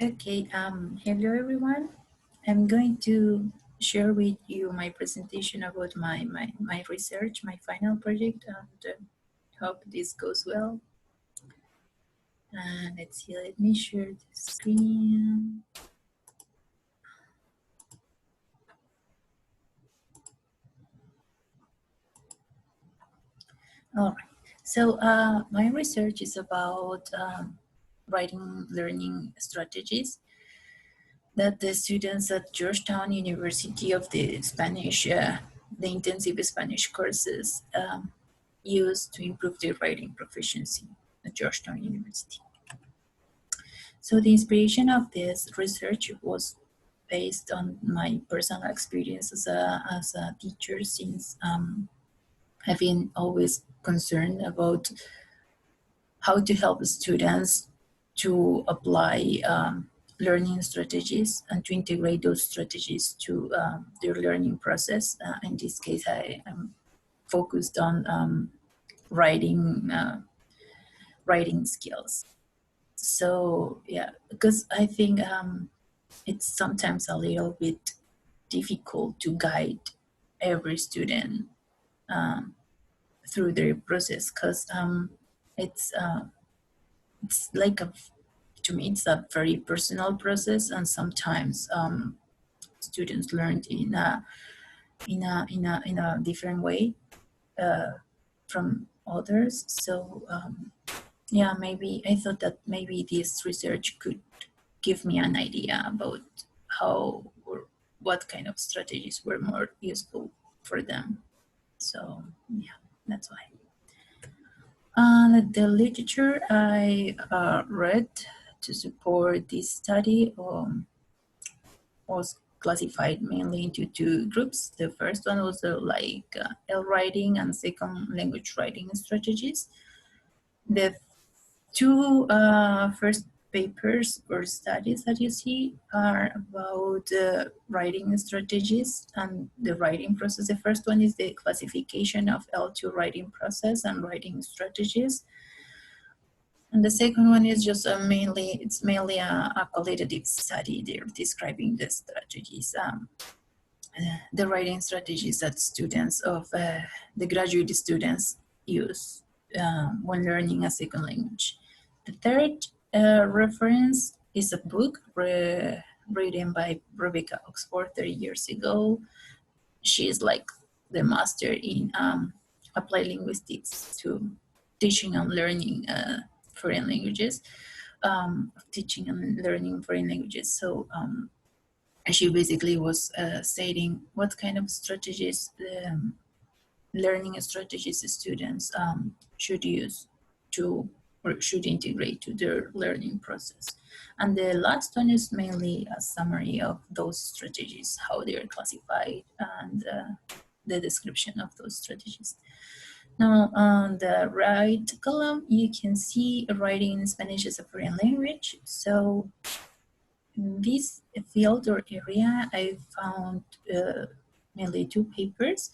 Okay, hello everyone. I'm going to share with you my presentation about my research, my final project, and hope this goes well. And let's see, let me share the screen. All right, so my research is about writing learning strategies that the students at Georgetown University of the Spanish, the intensive Spanish courses use to improve their writing proficiency at Georgetown University. So the inspiration of this research was based on my personal experience as a teacher since I've been always concerned about how to help students to apply learning strategies and to integrate those strategies to their learning process. In this case, am focused on writing skills. So yeah, because I think it's sometimes a little bit difficult to guide every student um, through their process because it's it's like a to me it's a very personal process, and sometimes students learn in a different way from others. So yeah, maybe I thought that maybe this research could give me an idea about how or what kind of strategies were more useful for them. So yeah, that's why. The literature I read to support this study was classified mainly into two groups. The first one was L writing and second language writing strategies. The two first papers or studies that you see are about writing strategies and the writing process. The first one is the classification of L2 writing process and writing strategies. And the second one is just mainly a qualitative study. They're describing the strategies, the writing strategies that students of the graduate students use when learning a second language. The third reference is a book written by Rebecca Oxford 30 years ago. She is like the master in applied linguistics to teaching and learning foreign languages, teaching and learning foreign languages. So she basically was stating what kind of strategies, learning strategies students should use to or should integrate to their learning process. And the last one is mainly a summary of those strategies, how they are classified, and the description of those strategies. Now, on the right column, you can see writing in Spanish as a foreign language. So in this field or area, I found mainly two papers.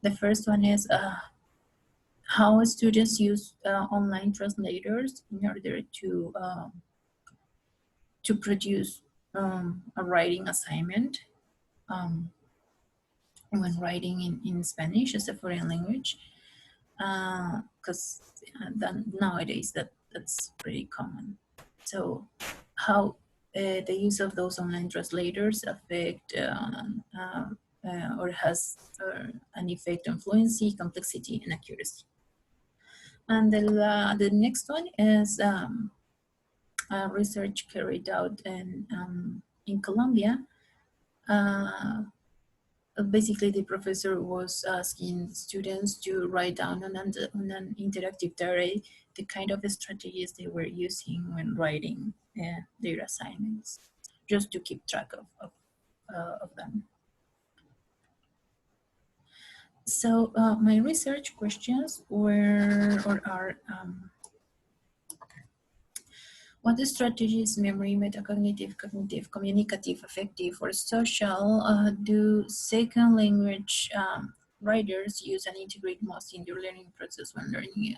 The first one is how students use online translators in order to produce a writing assignment when writing in Spanish as a foreign language. Because nowadays that's pretty common. So how the use of those online translators affect or has an effect on fluency, complexity, and accuracy. And the next one is research carried out in Colombia. Basically, the professor was asking students to write down on an interactive diary the kind of strategies they were using when writing their assignments, just to keep track of them. So my research questions were or are what strategies, memory, metacognitive, cognitive, communicative, affective, or social do second language writers use and integrate most in their learning process when learning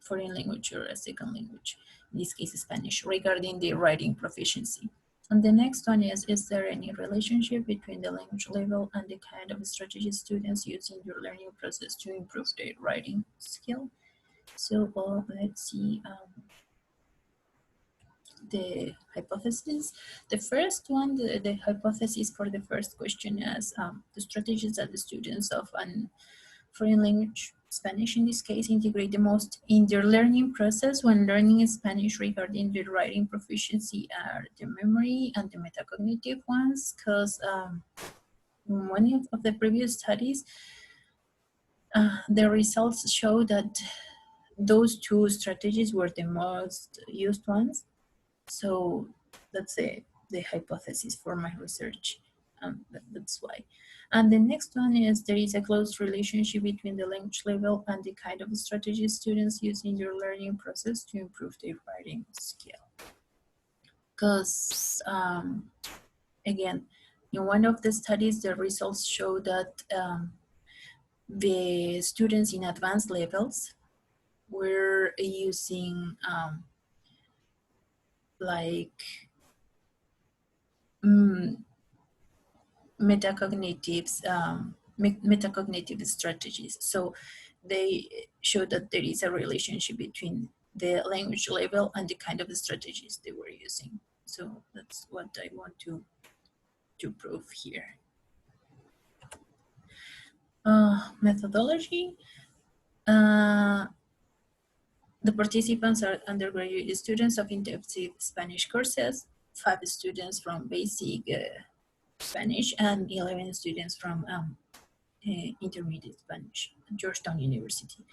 foreign language or a second language, in this case Spanish, regarding the writing proficiency. And the next one is there any relationship between the language level and the kind of strategies students use in your learning process to improve their writing skill? So let's see the hypothesis. The first one, the hypothesis for the first question is the strategies that the students of an foreign language, Spanish in this case, integrate the most in their learning process when learning Spanish regarding the writing proficiency are the memory and the metacognitive ones, because in one of the previous studies, the results show that those two strategies were the most used ones. So that's the hypothesis for my research. That's why. And the next one is there is a close relationship between the language level and the kind of strategies students use in their learning process to improve their writing skill. Because again, in one of the studies, the results show that the students in advanced levels were using like metacognitive strategies. So they show that there is a relationship between the language level and the kind of strategies they were using. So that's what I want to prove here. Methodology. The participants are undergraduate students of intensive Spanish courses, 5 students from basic Spanish and 11 students from intermediate Spanish at Georgetown University.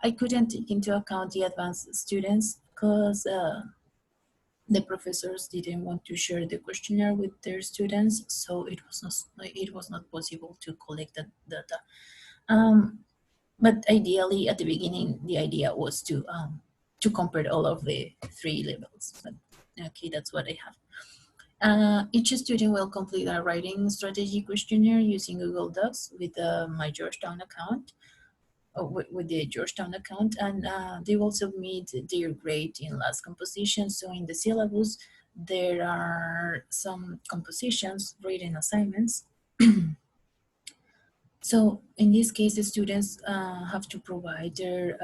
I couldn't take into account the advanced students because the professors didn't want to share the questionnaire with their students, so it was not possible to collect that data. But ideally, at the beginning, the idea was to compare all of the 3 levels. But okay, that's what I have. Each student will complete a writing strategy questionnaire using Google Docs with my Georgetown account, with the Georgetown account, and they will submit their grade in last composition. So in the syllabus, there are some compositions, written assignments. So in this case, the students have to provide their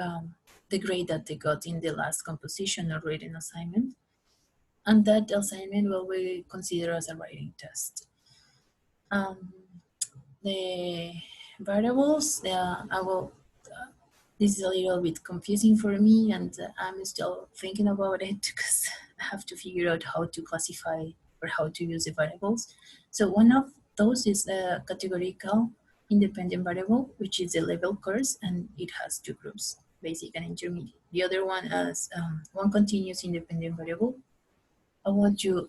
the grade that they got in the last composition or written assignment. And that assignment will be considered as a writing test. The variables, this is a little bit confusing for me, and I'm still thinking about it because I have to figure out how to classify or how to use the variables. So one of those is a categorical independent variable, which is a level course, and it has 2 groups, basic and intermediate. The other one is one continuous independent variable. I want you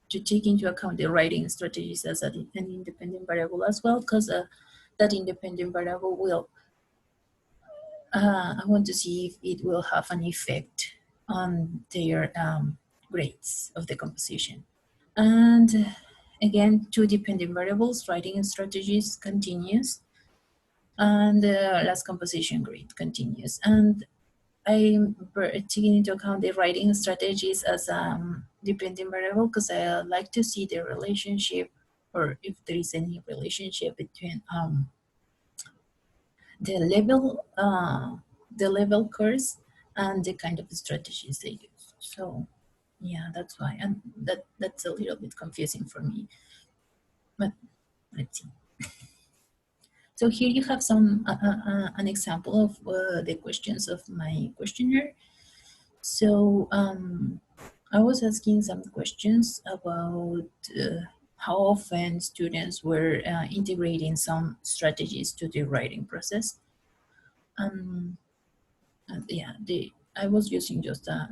to take into account the writing strategies as an independent variable as well, because that independent variable will, I want to see if it will have an effect on their grades of the composition. And again, 2 dependent variables, writing strategies continues, and the last composition grade continues. And I'm taking into account the writing strategies as dependent variable because I like to see the relationship, or if there is any relationship between the level course and the kind of strategies they use. So yeah, that's why, and that's a little bit confusing for me. But let's see. So here you have some an example of the questions of my questionnaire. So I was asking some questions about how often students were integrating some strategies to the writing process. Yeah, I was using just a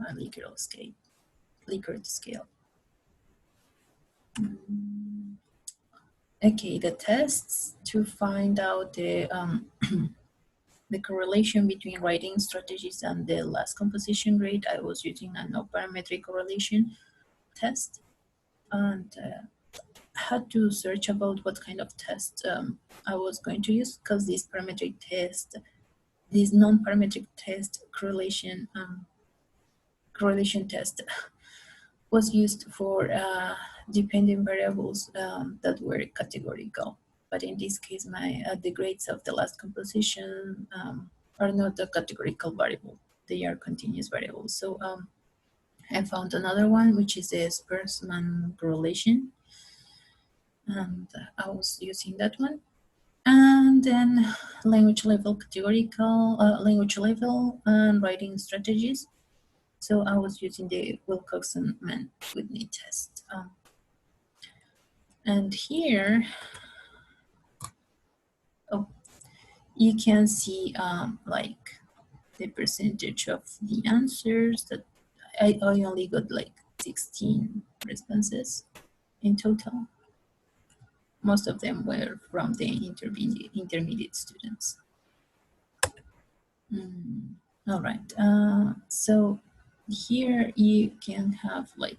Likert scale. Okay, the tests to find out the the correlation between writing strategies and the last composition grade, I was using a no parametric correlation test, and had to search about what kind of test I was going to use, because this parametric test this non-parametric test correlation test was used for dependent variables that were categorical. But in this case, the grades of the last composition are not a categorical variable; they are continuous variables. So I found another one, which is the Spearman correlation, and I was using that one. And then language level categorical, language level and writing strategies. So I was using the Wilcoxon-Mann-Whitney test. And here, you can see like the percentage of the answers that I only got like 16 responses in total. Most of them were from the intermediate students. All right. So here you can have like,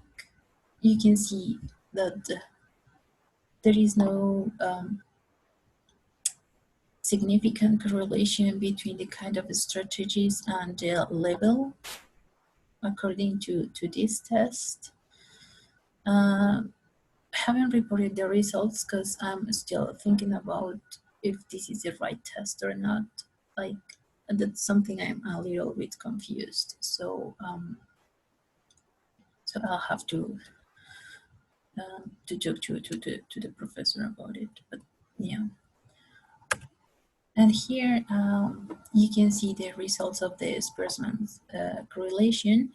you can see that there is no significant correlation between the kind of strategies and the level according to this test. Haven't reported the results because I'm still thinking about if this is the right test or not. Like, that's something I'm a little bit confused. So so I'll have to talk to the professor about it. But yeah. And here you can see the results of the Spearman's correlation,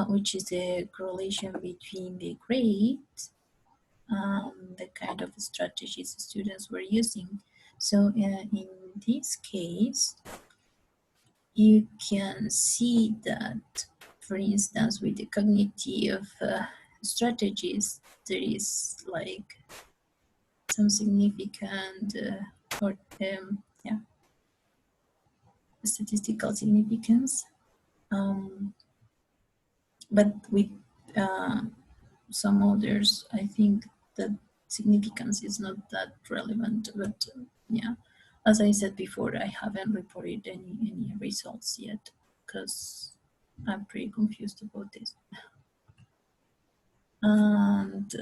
which is the correlation between the grade the kind of strategies students were using. So in this case, you can see that, for instance, with the cognitive strategies, there is like some significant statistical significance. But with some others, I think that significance is not that relevant. But yeah, as I said before, I haven't reported any results yet because I'm pretty confused about this. And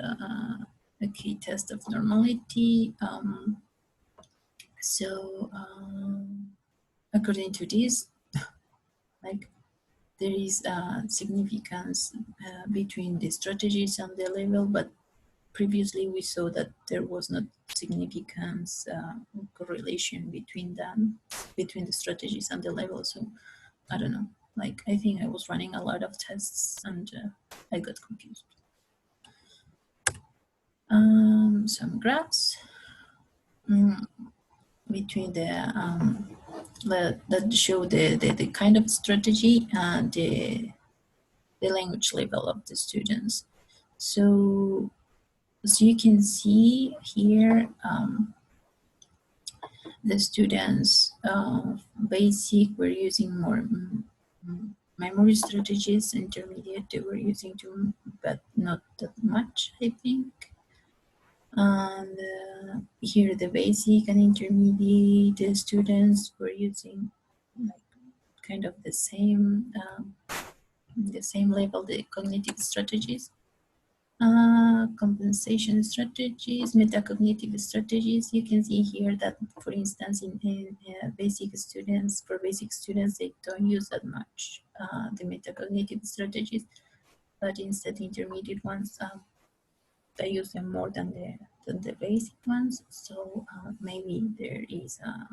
okay, test of normality. So according to this, like, there is significance between the strategies and the level, but previously we saw that there was not significance correlation between them, between the strategies and the level. So I don't know, like, I think I was running a lot of tests and I got confused. Some graphs between that show the kind of strategy and the language level of the students. So as you can see here, the students basic were using more memory strategies. Intermediate, they were using too, but not that much, I think. And here the basic and intermediate students were using like kind of the same level, the cognitive strategies. Compensation strategies, metacognitive strategies. You can see here that, for instance, in basic students, they don't use that much the metacognitive strategies, but instead intermediate ones, they use them more than the basic ones. So maybe there is a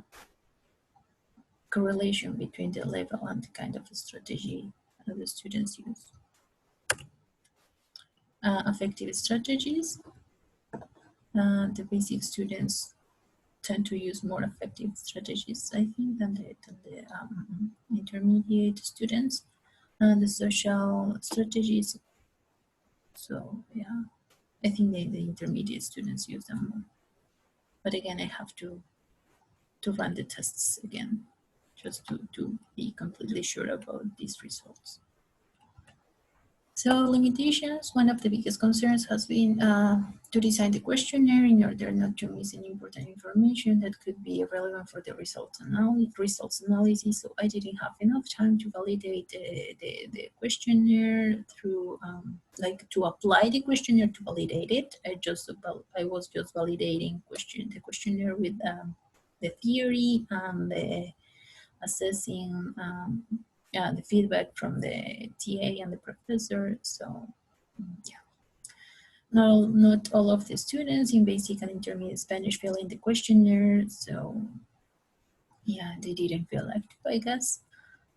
correlation between the level and the kind of strategy that the students use. Affective strategies. The basic students tend to use more effective strategies, I think, than the intermediate students. The social strategies. So yeah, I think the intermediate students use them more. But again, I have to run the tests again, just to be completely sure about these results. So limitations, one of the biggest concerns has been to design the questionnaire in order not to miss any important information that could be relevant for the results analysis. So I didn't have enough time to validate the questionnaire through, like to apply the questionnaire to validate it. I was just validating the questionnaire with the theory and the assessing the feedback from the TA and the professor. So yeah, no, not all of the students in basic and intermediate Spanish fill in the questionnaire. So yeah, they didn't feel active, I guess.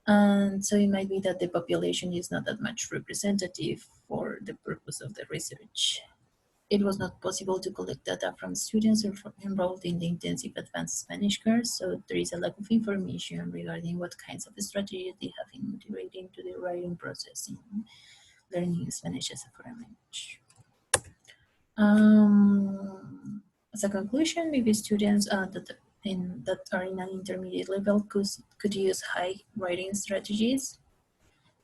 And so it might be that the population is not that much representative for the purpose of the research. It was not possible to collect data from students enrolled in the intensive advanced Spanish course, so there is a lack of information regarding what kinds of strategies they have integrated into the writing process in learning Spanish as a foreign language. As a conclusion, maybe students that are in an intermediate level could use high writing strategies,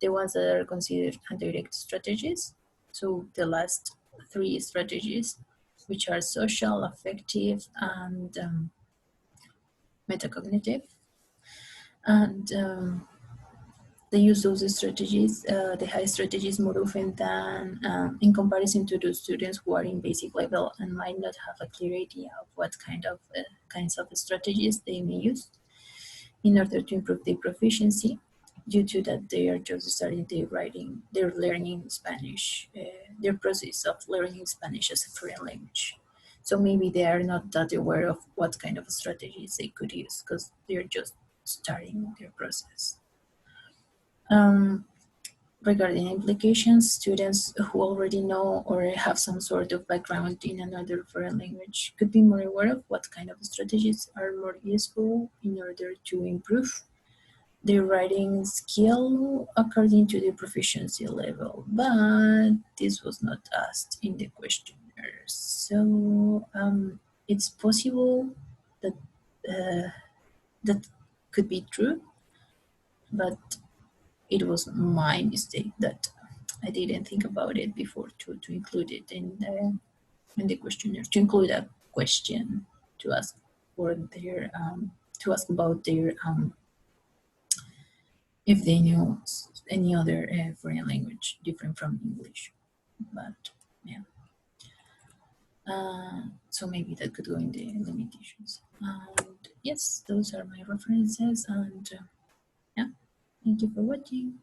the ones that are considered indirect strategies. So the last three strategies, which are social, affective, and metacognitive. And they use those strategies, the high strategies, more often than in comparison to those students who are in basic level and might not have a clear idea of what kinds of strategies they may use in order to improve their proficiency, due to that they are just starting their learning Spanish, their process of learning Spanish as a foreign language. So maybe they are not that aware of what kind of strategies they could use because they're just starting their process. Regarding implications, students who already know or have some sort of background in another foreign language could be more aware of what kind of strategies are more useful in order to improve their writing skill according to the proficiency level, but this was not asked in the questionnaire. So it's possible that that could be true, but it was my mistake that I didn't think about it before to include it in the questionnaire, to include a question to ask for their to ask about their if they knew any other foreign language different from English. But yeah, so maybe that could go in the limitations. And yes, those are my references. And yeah, thank you for watching.